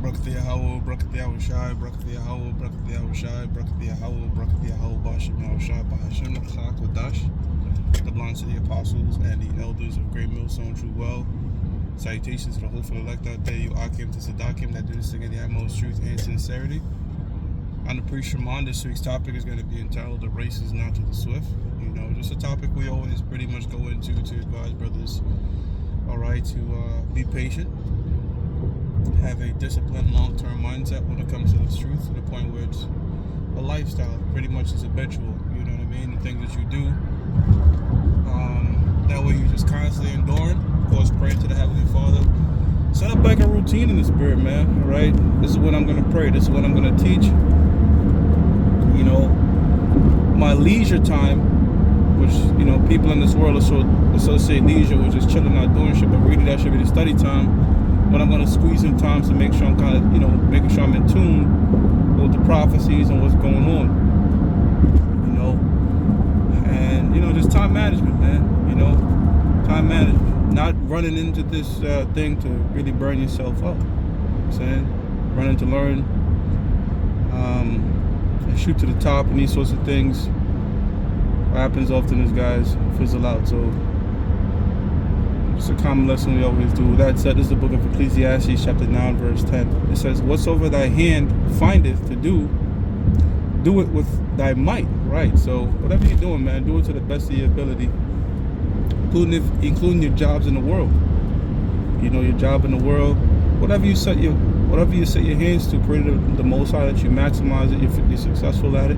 Brakati Yahweh, Brakati Yahushai, Brakati Yahweh, Brakati Yahushai, Brakati Yahweh, Brakati Yahweh, Bashim Yahushai, Bahashim Chak Wadash, the belongs to the apostles and the elders of Great Millstone True Well. Salutations to the hopeful elect out there, you Akim to Sadakim that do this thing in the utmost truth and sincerity. On the pre-Shimon, this week's topic is going to be entitled The Race is Not to the Swift. You know, just a topic we always pretty much go into to advise brothers, all right, to be patient, have a disciplined long-term mindset when it comes to this truth, to the point where it's a lifestyle, pretty much is habitual, you know what I mean, the things that you do. That way you're just constantly enduring, of course, praying to the Heavenly Father. Set up like a routine in the spirit, man, all right? This is what I'm going to pray, this is what I'm going to teach. You know, my leisure time, which, you know, people in this world associate leisure with just chilling, not doing shit, but really that should be the study time. But I'm going to squeeze in times to make sure I'm kind of, you know, making sure I'm in tune with the prophecies and what's going on, you know. And, you know, just time management, man, you know, time management. Not running into this thing to really burn yourself up, you know what I'm saying? Running to learn, and shoot to the top and these sorts of things. What happens often is guys fizzle out, so it's a common lesson we always do. With that said, this is the book of Ecclesiastes, chapter 9, verse 10. It says, whatsoever thy hand findeth to do, do it with thy might. Right, so whatever you're doing, man, do it to the best of your ability, including your jobs in the world. You know, your job in the world, whatever you set your hands to, pray to the Most High that you maximize it, you're successful at it.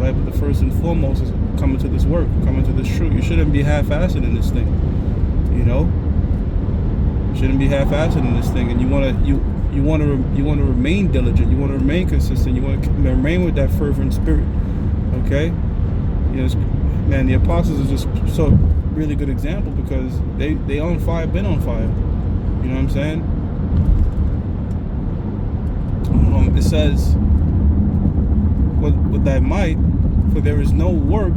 Right, but the first and foremost is coming to this work, coming to this truth. You shouldn't be half-assed in this thing. You know, shouldn't be half-assed in this thing, and you want to remain diligent. You want to remain consistent. You want to remain with that fervent spirit. Okay, you know, man, the apostles are just so really good example because they on fire, been on fire. You know what I'm saying? It says, with thy might, for there is no work.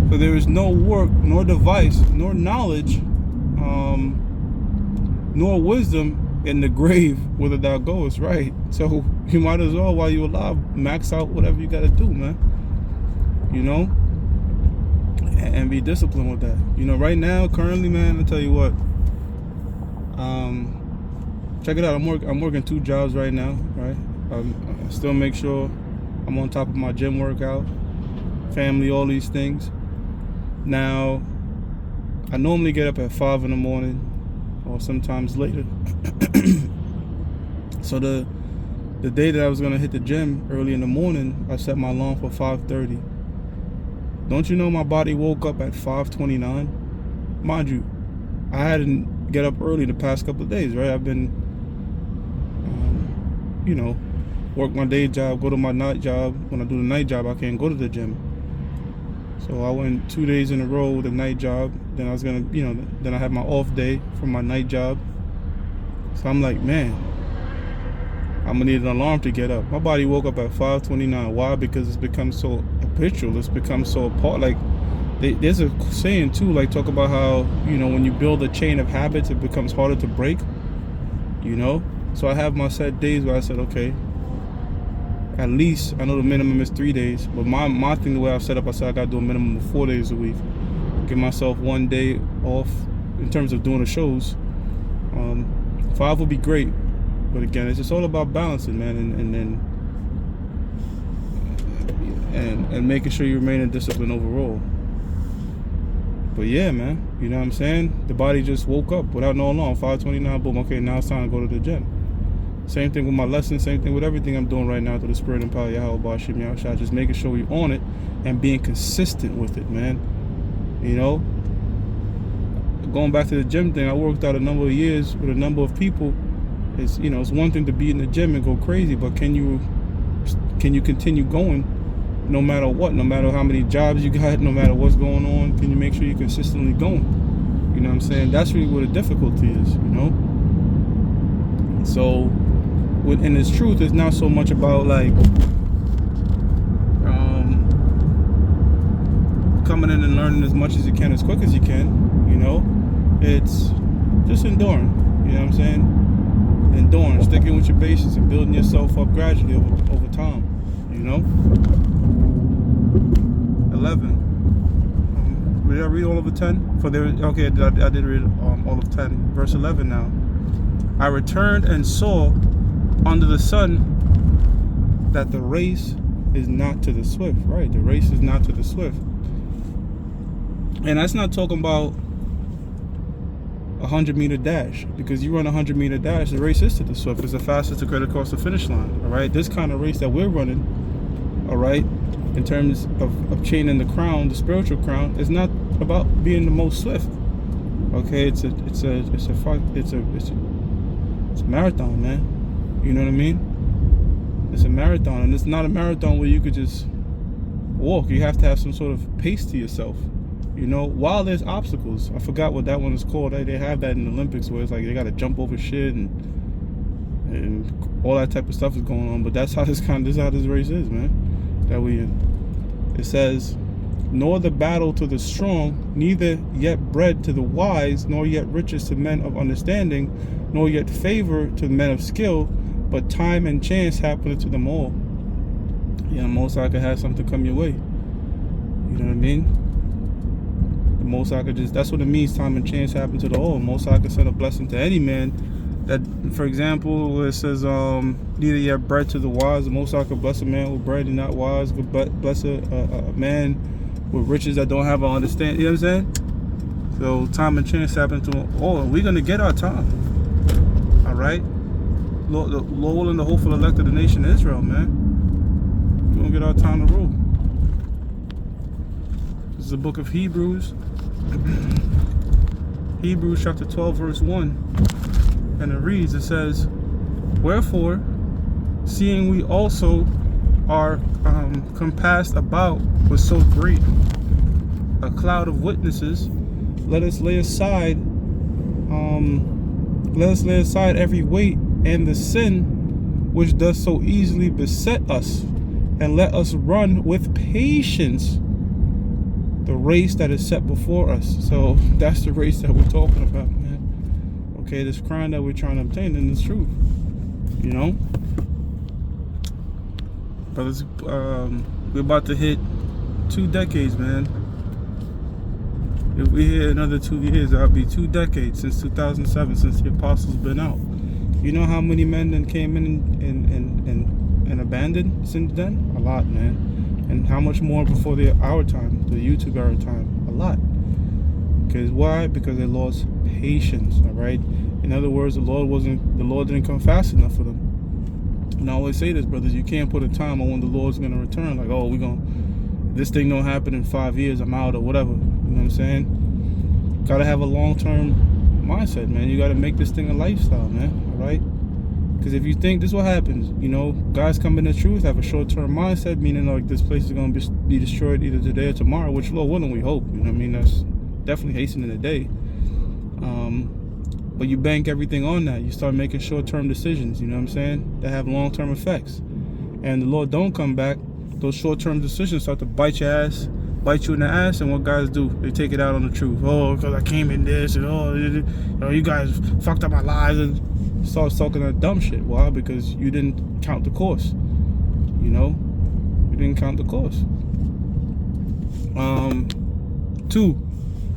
For there is no work, nor device, nor knowledge, nor wisdom in the grave whither thou goest, right? So you might as well, while you're alive, max out whatever you got to do, man. You know? And be disciplined with that. You know, right now, currently, man, I'll tell you what. Check it out. I'm working 2 jobs right now, right? I still make sure I'm on top of my gym workout, family, all these things. Now, I normally get up at 5 in the morning or sometimes later. So the day that I was going to hit the gym early in the morning, I set my alarm for 5:30. Don't you know my body woke up at 5:29? Mind you, I hadn't get up early the past couple of days, right? I've been, you know, work my day job, go to my night job. When I do the night job, I can't go to the gym. So I went 2 days in a row with a night job. Then I was gonna, you know, then I had my off day from my night job. So I'm like, man, I'm gonna need an alarm to get up. My body woke up at 5:29. Why? Because it's become so habitual. It's become so apart. Like, there's a saying too, like talk about how, you know, when you build a chain of habits, it becomes harder to break. You know. So I have my set days where I said, okay, at least, I know the minimum is 3 days, but my thing, the way I've set up, I said I gotta do a minimum of 4 days a week. Give myself 1 day off in terms of doing the shows. 5 would be great, but again, it's just all about balancing, man, and making sure you remain in discipline overall. But yeah, man, you know what I'm saying? The body just woke up without no alarm. 5:29, boom. Okay, now it's time to go to the gym. Same thing with my lessons, same thing with everything I'm doing right now through the Spirit and Power of Yahweh Bashim Yahushua. Just making sure we on it and being consistent with it, man. You know? Going back to the gym thing, I worked out a number of years with a number of people. It's, you know, it's one thing to be in the gym and go crazy, but can you continue going no matter what, no matter how many jobs you got, no matter what's going on? Can you make sure you're consistently going? You know what I'm saying? That's really where the difficulty is, you know? So, in its truth, it's not so much about like coming in and learning as much as you can, as quick as you can, you know. It's just enduring, you know what I'm saying? endurance, sticking with your patience, and building yourself up gradually over time. You know. 11. Did I read all of the 10? Okay, I did read all of 10. Verse 11 now. I returned and saw under the sun that the race is not to the swift. Right, the race is not to the swift. And that's not talking about a 100-meter dash, because you run a 100-meter dash, the race is to the swift. It's the fastest to get across the finish line. All right, this kind of race that we're running, all right, in terms of chaining the crown, the spiritual crown, is not about being the most swift. Okay, it's a marathon, man. You know what I mean? It's a marathon, and it's not a marathon where you could just walk. You have to have some sort of pace to yourself. You know, while there's obstacles, I forgot what that one is called. They have that in the Olympics where it's like they got to jump over shit and all that type of stuff is going on. But that's how this how this race is, man. That we in. It says, nor the battle to the strong, neither yet bread to the wise, nor yet riches to men of understanding, nor yet favor to men of skill, but time and chance happeneth to them all. Yeah, Most High could have something come your way. You know what I mean? The Most High could that's what it means, time and chance happen to the all. Most High could send a blessing to any man. That, for example, it says, neither yet bread to the wise. The Most High could bless a man with bread and not wise. Could bless a man with riches that don't have an understanding. You know what I'm saying? So time and chance happen to all. And we're going to get our time. All right? Lord willing, the hopeful elect of the nation of Israel, man. We're going to get our time to rule. This is the book of Hebrews. Hebrews chapter 12, verse 1. And it reads, it says, wherefore, seeing we also are compassed about with so great a cloud of witnesses, let us lay aside every weight and the sin which does so easily beset us, and let us run with patience the race that is set before us. So that's the race that we're talking about, man. Okay, this crown that we're trying to obtain, and it's true. You know, brothers, we're about to hit 2 decades, man. If we hit another 2 years, that'll be 2 decades since 2007, since the apostles been out. You know how many men then came in and abandoned since then? A lot, man. And how much more before our time, the YouTube era time? A lot. Because why? Because they lost patience. All right. In other words, the Lord didn't come fast enough for them. And I always say this, brothers, you can't put a time on when the Lord's gonna return. Like, oh, this thing don't happen in 5 years, I'm out, or whatever. You know what I'm saying? Gotta have a long-term mindset, man. You gotta make this thing a lifestyle, man. All right? Because if you think this is what happens, you know, guys come in the truth, have a short-term mindset, meaning like this place is gonna be destroyed either today or tomorrow, which Lord willing, we hope. You know what I mean? That's definitely hastening the day. But you bank everything on that. You start making short-term decisions, you know what I'm saying, that have long-term effects. And the Lord don't come back, those short-term decisions start to bite you in the ass, and what guys do? They take it out on the truth. Oh, because I came in this, and you guys fucked up my lives, and start talking that dumb shit. Why? Because you didn't count the course. You know? You didn't count the course. 2,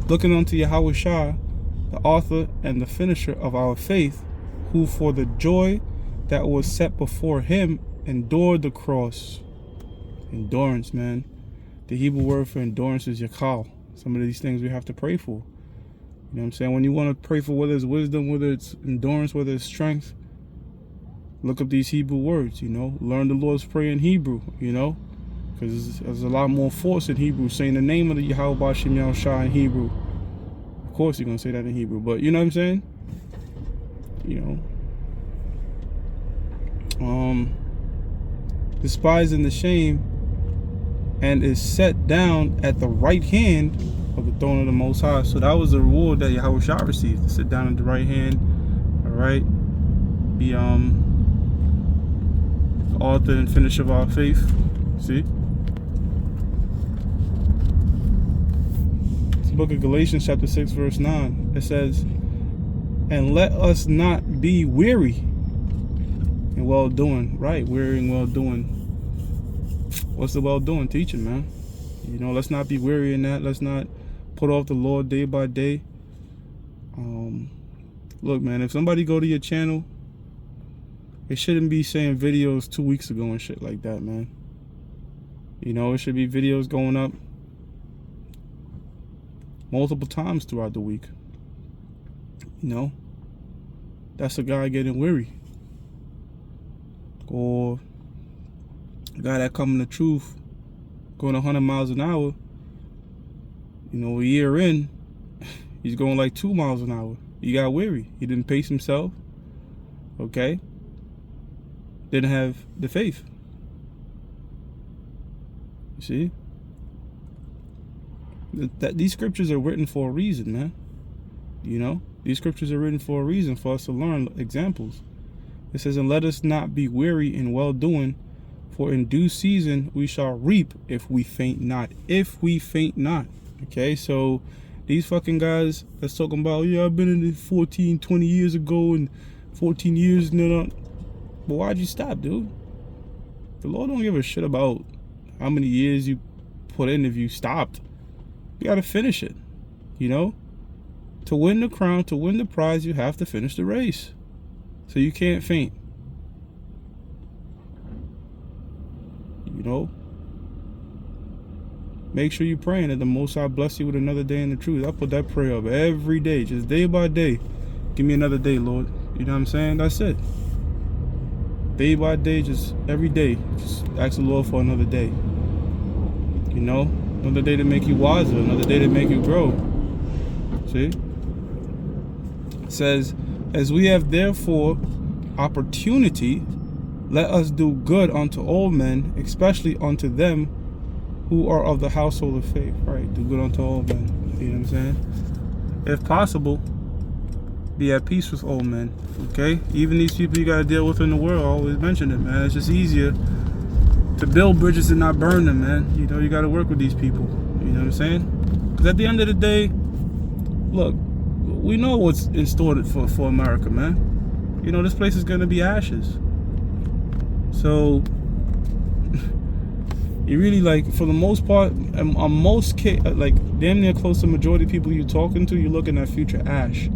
looking unto Yahweh Shah, the author and the finisher of our faith, who for the joy that was set before him endured the cross. Endurance, man. The Hebrew word for endurance is yakal. Some of these things we have to pray for. You know what I'm saying? When you want to pray for whether it's wisdom, whether it's endurance, whether it's strength, look up these Hebrew words, you know. Learn the Lord's Prayer in Hebrew, you know. Because there's a lot more force in Hebrew. Saying the name of the Yahweh B'Shem Yahushua in Hebrew. Of course you're going to say that in Hebrew. But you know what I'm saying? You know. Despising the shame, and is set down at the right hand of the throne of the Most High. So that was the reward that Yahweh Shah received, to sit down at the right hand. All right, be the author and finisher of our faith. See, it's the book of Galatians chapter 6 verse 9. It says, and let us not be weary and well doing. Right, weary and well doing. What's the well doing? Teaching, man. You know, let's not be weary in that. Let's not put off the Lord day by day. Look, man, if somebody go to your channel, they shouldn't be saying videos 2 weeks ago and shit like that, man. You know, it should be videos going up multiple times throughout the week. You know, that's a guy getting weary. Or a guy that coming to truth, going 100 miles an hour. You know, a year in, he's going like 2 miles an hour. He got weary. He didn't pace himself. Okay? Didn't have the faith. You see? These scriptures are written for a reason, man. You know? These scriptures are written for a reason, for us to learn examples. It says, and let us not be weary in well-doing, for in due season we shall reap if we faint not. If we faint not. Okay, so these fucking guys that's talking about, yeah, I've been in it 14, 20 years ago and 14 years and but why'd you stop, dude? The Lord don't give a shit about how many years you put in if you stopped. You gotta finish it, you know? To win the crown, to win the prize, you have to finish the race. So you can't faint. You know? Make sure you're praying that the Most High bless you with another day in the truth. I put that prayer up every day, just day by day. Give me another day, Lord. You know what I'm saying? That's it. Day by day, just every day. Just ask the Lord for another day. You know? Another day to make you wiser. Another day to make you grow. See? It says, as we have therefore opportunity, let us do good unto all men, especially unto them who are of the household of faith. Right? Do good unto all men. You know what I'm saying? If possible, be at peace with all men. Okay? Even these people you got to deal with in the world, I always mention it, man. It's just easier to build bridges and not burn them, man. You know, you got to work with these people. You know what I'm saying? Because at the end of the day, look, we know what's in store for America, man. You know, this place is going to be ashes. So, you really, like, for the most part, on most like, damn near close to the majority of people you're talking to, you're looking at future ash.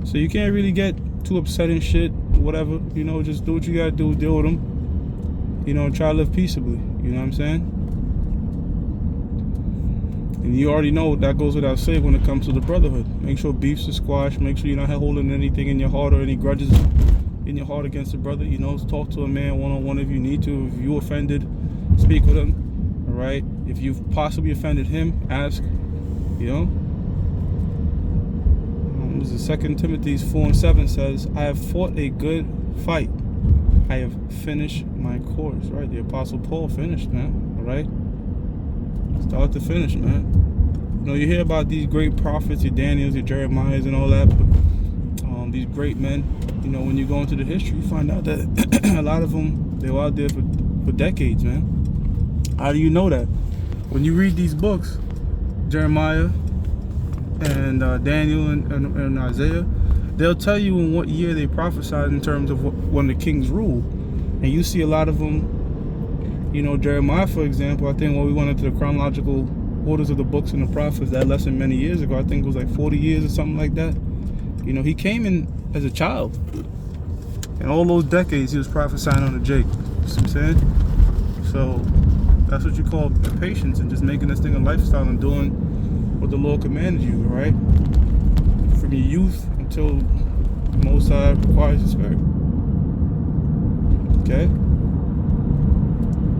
So you can't really get too upset and shit, whatever. You know, just do what you got to do, deal with them. You know, and try to live peaceably. You know what I'm saying? And you already know that goes without saying when it comes to the brotherhood. Make sure beefs are squashed. Make sure you're not holding anything in your heart or any grudges in your heart against the brother. You know, talk to a man one-on-one if you need to. If you offended, speak with him. All right? If you've possibly offended him, ask. You know? This is 2 Timothy 4:7 says, I have fought a good fight. I have finished my course. Right? The Apostle Paul finished, man. All right? Start to finish, man. You know, you hear about these great prophets, your Daniels, your Jeremiahs, and all that. But, these great men, you know, when you go into the history, you find out that a lot of them, they were out there for decades, man. How do you know that? When you read these books, Jeremiah and Daniel and Isaiah, they'll tell you in what year they prophesied in terms of when the kings ruled. And you see a lot of them. You know, Jeremiah, for example, I think when we went into the chronological orders of the books and the prophets, that lesson many years ago, I think it was like 40 years or something like that. You know, he came in as a child. In all those decades, he was prophesying on the Jake. You see what I'm saying? So, that's what you call patience and just making this thing a lifestyle and doing what the Lord commanded you, right? From your youth until the Most High requires your spirit. Okay?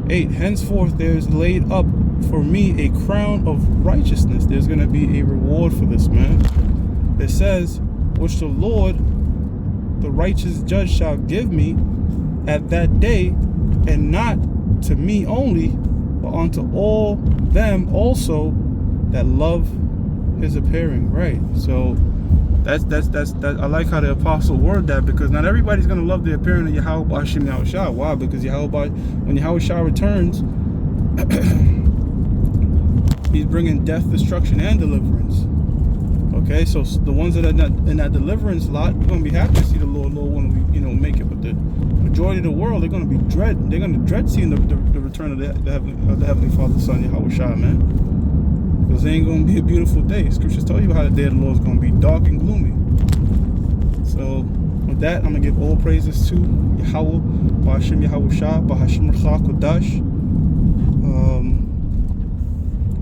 8, henceforth there is laid up for me a crown of righteousness. There's going to be a reward for this, man. It says, which the Lord, the righteous judge, shall give me at that day, and not to me only, but unto all them also that love his appearing. Right. So that's I like how the apostle worded that, because not everybody's gonna love the appearing of Yahweh Hashem Yahushua. Why? Because when Yahushua returns, he's bringing death, destruction, and deliverance. Okay, so the ones that are not in that deliverance lot, we're gonna be happy to see the Lord want to, you know, make it. But the majority of the world, they're going to dread seeing the return of the Heavenly Father, Son, Yahweh Shai, man. Because it ain't going to be a beautiful day. Scriptures tell you how the day of the Lord is going to be dark and gloomy. So with that, I'm going to give all praises to Yahweh, Ba'ashem Yahweh Shai, Ba'ashem Rcha Kodash.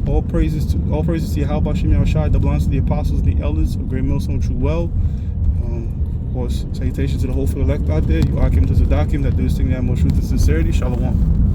All praises to Yahweh, Ba'ashem Yahweh Shai, that belongs to the apostles and the elders of Great Millstone True Well. Of course, salutations to the whole elect out there. You Akim to Zadakim that do this thing that have more truth and sincerity. Shalom.